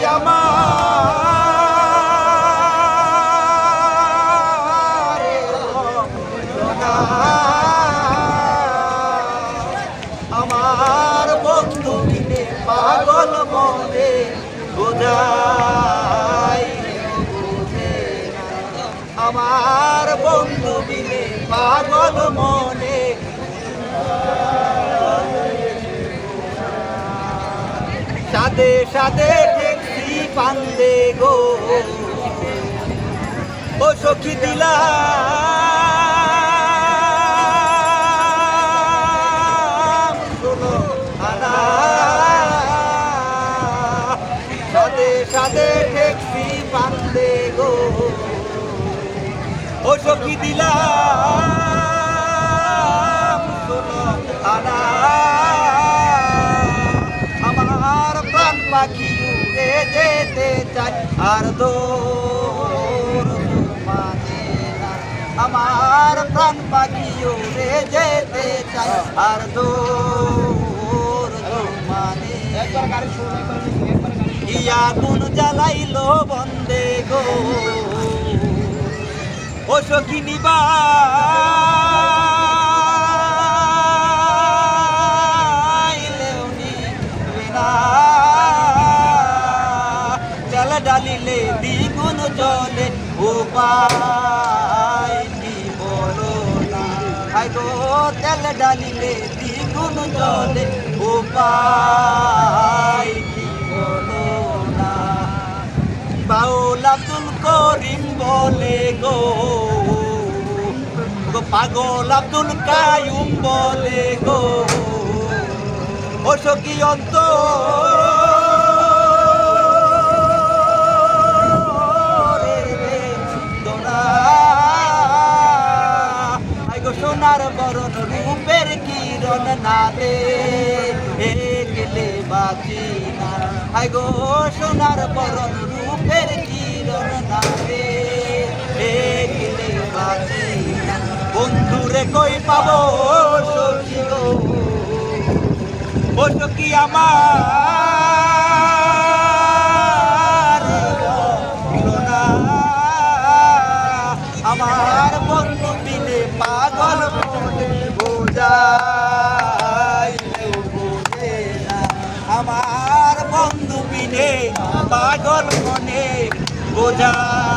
আমার আমার বন্ধু মিলে পাগল মনে বোঝাই আমার বন্ধু মিলে পাগল মনে সাদে সাদে দেখছি পান্দে গো ও সখী দিলা সাদে সাদে দেখছি পান্দে গো ও সখী দিলা আমার প্রাণ পাখি উড়ে যেতে চাই আর দৌড় মানে না আমার প্রাণ পাখি উড়ে যেতে চাই আর দৌড় মানে আগুন জ্বালাইলো বন্দে গো ও সখী নিবা ডালিলে দ্বিগুণ জলে উপায় কি বলো না আই গো তেল ডালিলে দ্বিগুণ জলে উপায় কি বলো না বাউল আব্দুল করিম বলে গো পাগল আব্দুল কায়ুম বলে গো ও সখী সোনার বরণ রূপের কিরণ না দে গেলে বাঁচি না হাই গো সোনার বরণ রূপের কিরণ না দে গেলে বাঁচি না বন্ধুরে কই পাবো সখী গো ও সখী আমার বন্ধু মিলে পাগল মনে বোঝাই বোঝে না আমার বন্ধু মিলে পাগল মনে বোঝাই